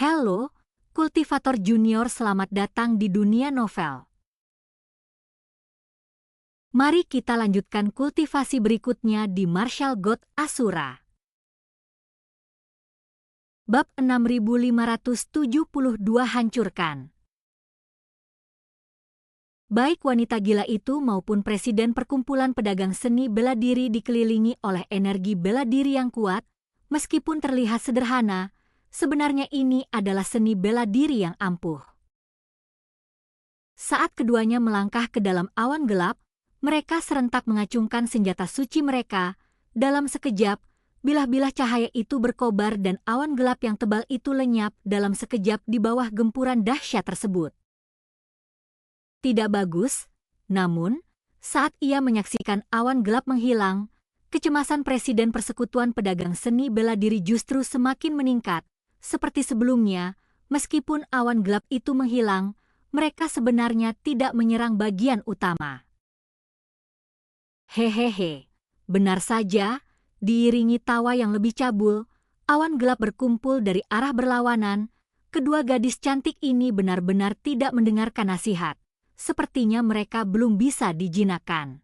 Halo, kultivator junior, selamat datang di dunia novel. Mari kita lanjutkan kultivasi berikutnya di Martial God Asura. Bab 6572 hancurkan. Baik wanita gila itu maupun presiden perkumpulan pedagang seni bela diri dikelilingi oleh energi bela diri yang kuat, meskipun terlihat sederhana. Sebenarnya ini adalah seni bela diri yang ampuh. Saat keduanya melangkah ke dalam awan gelap, mereka serentak mengacungkan senjata suci mereka. Dalam sekejap, bilah-bilah cahaya itu berkobar dan awan gelap yang tebal itu lenyap dalam sekejap di bawah gempuran dahsyat tersebut. Tidak bagus, namun, saat ia menyaksikan awan gelap menghilang, kecemasan Presiden Persekutuan Pedagang Seni Bela Diri justru semakin meningkat. Seperti sebelumnya, meskipun awan gelap itu menghilang, mereka sebenarnya tidak menyerang bagian utama. Hehehe, benar saja, diiringi tawa yang lebih cabul, awan gelap berkumpul dari arah berlawanan. Kedua gadis cantik ini benar-benar tidak mendengarkan nasihat. Sepertinya mereka belum bisa dijinakkan.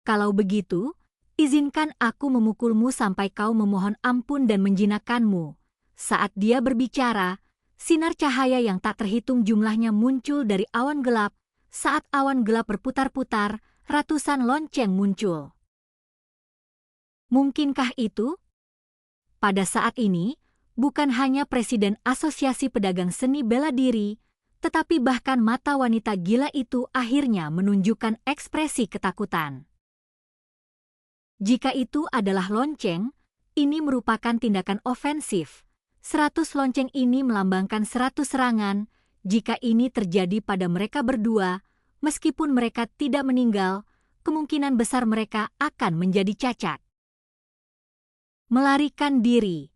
Kalau begitu, izinkan aku memukulmu sampai kau memohon ampun dan menjinakkanmu. Saat dia berbicara, sinar cahaya yang tak terhitung jumlahnya muncul dari awan gelap. Saat awan gelap berputar-putar, ratusan lonceng muncul. Mungkinkah itu? Pada saat ini, bukan hanya Presiden Asosiasi Pedagang Seni Bela Diri, tetapi bahkan mata wanita gila itu akhirnya menunjukkan ekspresi ketakutan. Jika itu adalah lonceng, ini merupakan tindakan ofensif. 100 lonceng ini melambangkan 100 serangan. Jika ini terjadi pada mereka berdua, meskipun mereka tidak meninggal, kemungkinan besar mereka akan menjadi cacat. Melarikan diri.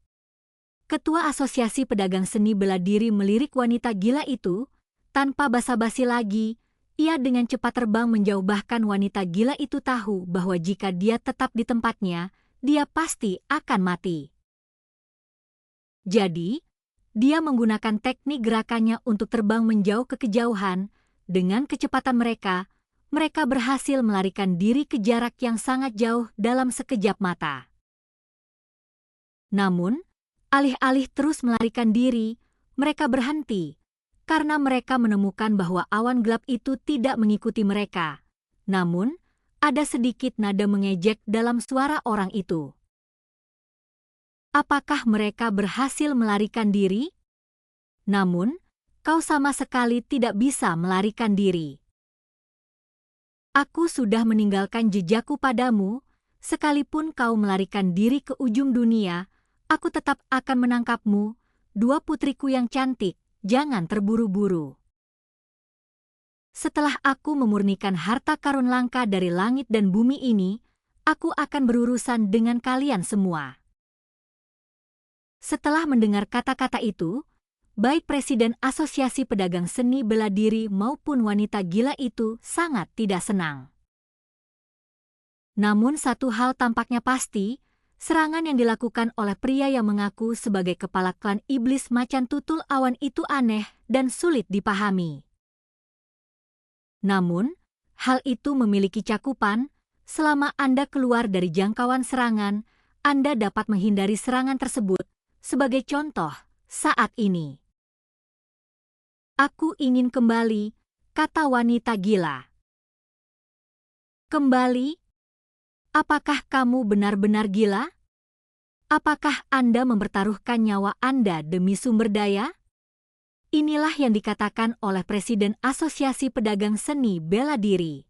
Ketua Asosiasi Pedagang Seni Bela Diri melirik wanita gila itu. Tanpa basa-basi lagi, ia dengan cepat terbang menjauh, bahkan wanita gila itu tahu bahwa jika dia tetap di tempatnya, dia pasti akan mati. Jadi, dia menggunakan teknik gerakannya untuk terbang menjauh ke kejauhan. Dengan kecepatan mereka berhasil melarikan diri ke jarak yang sangat jauh dalam sekejap mata. Namun, alih-alih terus melarikan diri, mereka berhenti. Karena mereka menemukan bahwa awan gelap itu tidak mengikuti mereka. Namun, ada sedikit nada mengejek dalam suara orang itu. Apakah mereka berhasil melarikan diri? Namun, kau sama sekali tidak bisa melarikan diri. Aku sudah meninggalkan jejakku padamu, sekalipun kau melarikan diri ke ujung dunia, aku tetap akan menangkapmu, dua putriku yang cantik. Jangan terburu-buru. Setelah aku memurnikan harta karun langka dari langit dan bumi ini, aku akan berurusan dengan kalian semua. Setelah mendengar kata-kata itu, baik Presiden Asosiasi Pedagang Seni Bela Diri maupun wanita gila itu sangat tidak senang. Namun satu hal tampaknya pasti, serangan yang dilakukan oleh pria yang mengaku sebagai kepala klan iblis macan tutul awan itu aneh dan sulit dipahami. Namun, hal itu memiliki cakupan. Selama Anda keluar dari jangkauan serangan, Anda dapat menghindari serangan tersebut. Sebagai contoh, saat ini. Aku ingin kembali, kata wanita gila. Kembali? Apakah kamu benar-benar gila? Apakah Anda mempertaruhkan nyawa Anda demi sumber daya? Inilah yang dikatakan oleh Presiden Asosiasi Pedagang Seni Bela Diri.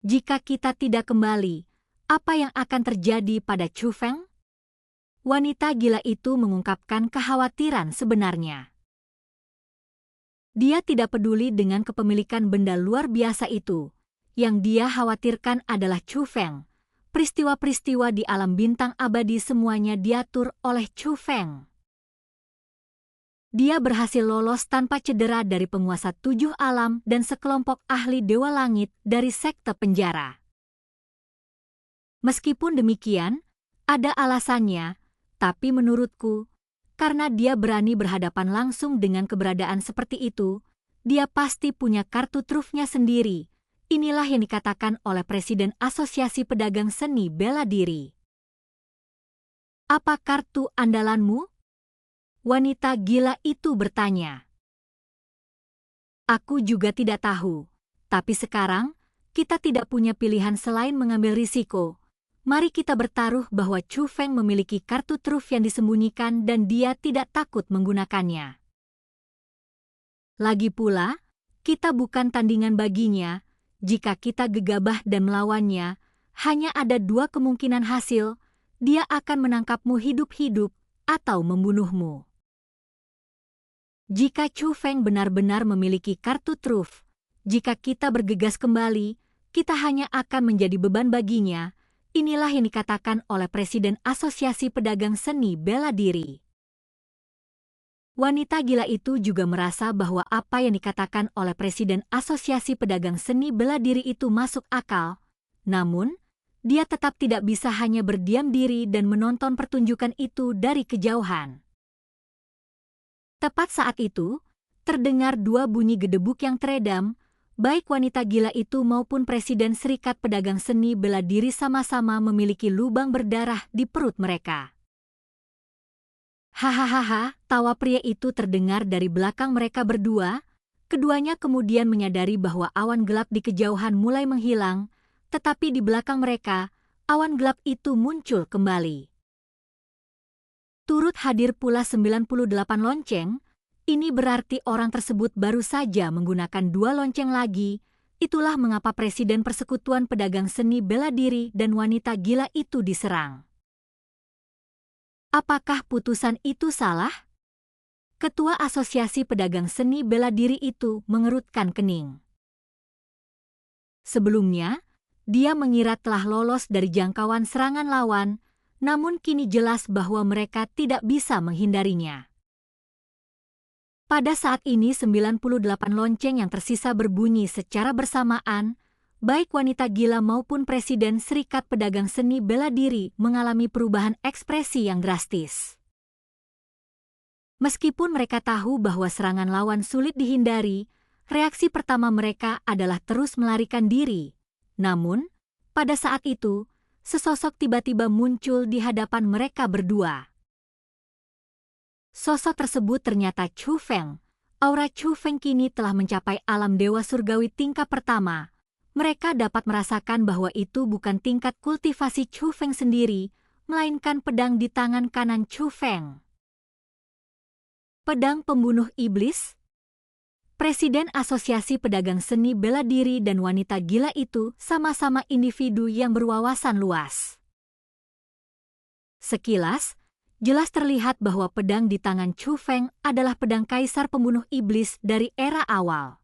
Jika kita tidak kembali, apa yang akan terjadi pada Chu Feng? Wanita gila itu mengungkapkan kekhawatiran sebenarnya. Dia tidak peduli dengan kepemilikan benda luar biasa itu. Yang dia khawatirkan adalah Chu Feng. Peristiwa-peristiwa di alam bintang abadi semuanya diatur oleh Chu Feng. Dia berhasil lolos tanpa cedera dari penguasa 7 alam dan sekelompok ahli Dewa Langit dari sekte penjara. Meskipun demikian, ada alasannya, tapi menurutku, Karena dia berani berhadapan langsung dengan keberadaan seperti itu, dia pasti punya kartu trufnya sendiri. Inilah yang dikatakan oleh Presiden Asosiasi Pedagang Seni Bela Diri. Apa kartu andalanmu? Wanita gila itu bertanya. Aku juga tidak tahu, tapi sekarang kita tidak punya pilihan selain mengambil risiko. Mari kita bertaruh bahwa Chu Feng memiliki kartu truf yang disembunyikan dan dia tidak takut menggunakannya. Lagi pula, kita bukan tandingan baginya. Jika kita gegabah dan melawannya, hanya ada dua kemungkinan hasil, dia akan menangkapmu hidup-hidup atau membunuhmu. Jika Chu Feng benar-benar memiliki kartu truf, jika kita bergegas kembali, kita hanya akan menjadi beban baginya. Inilah yang dikatakan oleh Presiden Asosiasi Pedagang Seni Bela Diri. Wanita gila itu juga merasa bahwa apa yang dikatakan oleh Presiden Asosiasi Pedagang Seni Bela Diri itu masuk akal. Namun, dia tetap tidak bisa hanya berdiam diri dan menonton pertunjukan itu dari kejauhan. Tepat saat itu, terdengar dua bunyi gedebuk yang teredam. Baik wanita gila itu maupun Presiden Serikat Pedagang Seni Bela Diri sama-sama memiliki lubang berdarah di perut mereka. Hahaha, tawa pria itu terdengar dari belakang mereka berdua. Keduanya kemudian menyadari bahwa awan gelap di kejauhan mulai menghilang, tetapi di belakang mereka, awan gelap itu muncul kembali. Turut hadir pula 98 lonceng. Ini berarti orang tersebut baru saja menggunakan 2 lonceng lagi. Itulah mengapa Presiden Persekutuan Pedagang Seni Bela Diri dan wanita gila itu diserang. Apakah putusan itu salah? Ketua Asosiasi Pedagang Seni Bela Diri itu mengerutkan kening. Sebelumnya, dia mengira telah lolos dari jangkauan serangan lawan, namun kini jelas bahwa mereka tidak bisa menghindarinya. Pada saat ini 98 lonceng yang tersisa berbunyi secara bersamaan, baik wanita gila maupun Presiden Serikat Pedagang Seni Bela Diri mengalami perubahan ekspresi yang drastis. Meskipun mereka tahu bahwa serangan lawan sulit dihindari, reaksi pertama mereka adalah terus melarikan diri. Namun, pada saat itu, sesosok tiba-tiba muncul di hadapan mereka berdua. Sosok tersebut ternyata Chu Feng. Aura Chu Feng kini telah mencapai alam dewa surgawi tingkat pertama. Mereka dapat merasakan bahwa itu bukan tingkat kultivasi Chu Feng sendiri, melainkan pedang di tangan kanan Chu Feng. Pedang pembunuh iblis? Presiden Asosiasi Pedagang Seni Bela Diri dan wanita gila itu sama-sama individu yang berwawasan luas. Sekilas, jelas terlihat bahwa pedang di tangan Chu Feng adalah pedang kaisar pembunuh iblis dari era awal.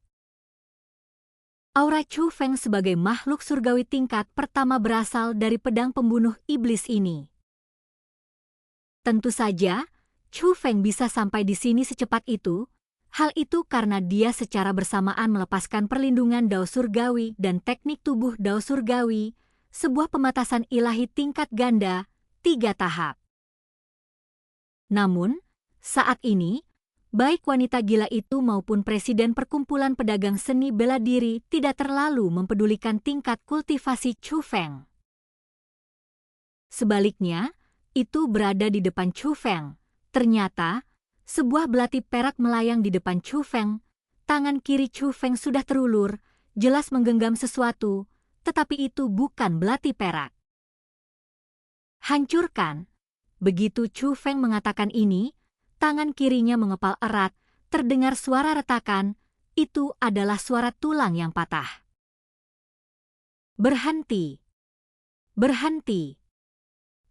Aura Chu Feng sebagai makhluk surgawi tingkat pertama berasal dari pedang pembunuh iblis ini. Tentu saja, Chu Feng bisa sampai di sini secepat itu. Hal itu karena dia secara bersamaan melepaskan perlindungan Dao Surgawi dan teknik tubuh Dao Surgawi, sebuah pematasan ilahi tingkat ganda, 3 tahap. Namun, saat ini, baik wanita gila itu maupun Presiden Perkumpulan Pedagang Seni Bela Diri tidak terlalu mempedulikan tingkat kultivasi Chu Feng. Sebaliknya, itu berada di depan Chu Feng. Ternyata, sebuah belati perak melayang di depan Chu Feng. Tangan kiri Chu Feng sudah terulur, jelas menggenggam sesuatu, tetapi itu bukan belati perak. Hancurkan! Begitu Chu Feng mengatakan ini, tangan kirinya mengepal erat, terdengar suara retakan, itu adalah suara tulang yang patah. Berhenti! Berhenti!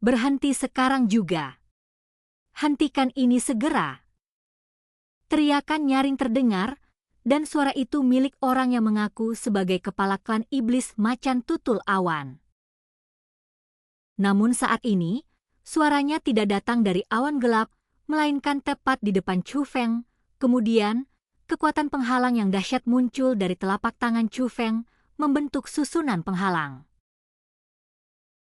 Berhenti sekarang juga! Hentikan ini segera! Teriakan nyaring terdengar, dan suara itu milik orang yang mengaku sebagai kepala klan iblis macan tutul awan. Namun saat ini, suaranya tidak datang dari awan gelap, melainkan tepat di depan Chu Feng. Kemudian, kekuatan penghalang yang dahsyat muncul dari telapak tangan Chu Feng, membentuk susunan penghalang.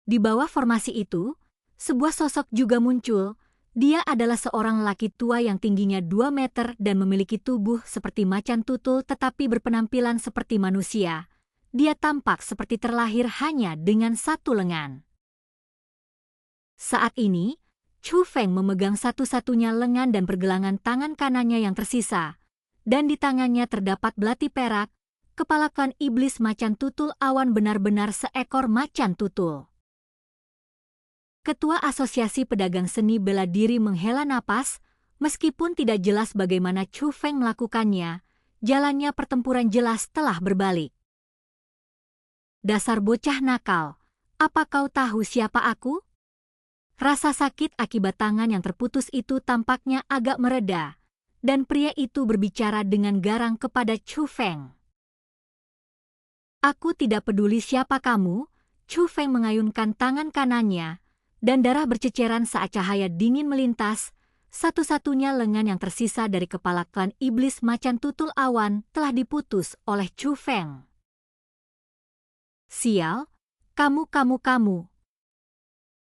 Di bawah formasi itu, sebuah sosok juga muncul. Dia adalah seorang lelaki tua yang tingginya 2 meter dan memiliki tubuh seperti macan tutul tetapi berpenampilan seperti manusia. Dia tampak seperti terlahir hanya dengan satu lengan. Saat ini, Chu Feng memegang satu-satunya lengan dan pergelangan tangan kanannya yang tersisa, dan di tangannya terdapat belati perak. Kepala klan iblis macan tutul awan benar-benar seekor macan tutul. Ketua Asosiasi Pedagang Seni Bela Diri menghela napas, meskipun tidak jelas bagaimana Chu Feng melakukannya, jalannya pertempuran jelas telah berbalik. Dasar bocah nakal, apa kau tahu siapa aku? Rasa sakit akibat tangan yang terputus itu tampaknya agak mereda, dan pria itu berbicara dengan garang kepada Chu Feng. Aku tidak peduli siapa kamu, Chu Feng mengayunkan tangan kanannya, dan darah berceceran saat cahaya dingin melintas. Satu-satunya lengan yang tersisa dari kepala klan iblis macan tutul awan telah diputus oleh Chu Feng. Sial, kamu.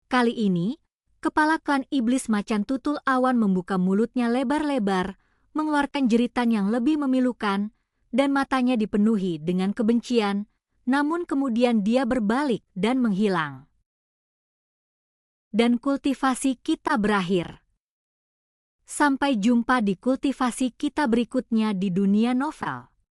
Kali ini, kepala klan iblis macan tutul awan membuka mulutnya lebar-lebar, mengeluarkan jeritan yang lebih memilukan, dan matanya dipenuhi dengan kebencian, namun kemudian dia berbalik dan menghilang. Dan kultivasi kita berakhir. Sampai jumpa di kultivasi kita berikutnya di dunia novel.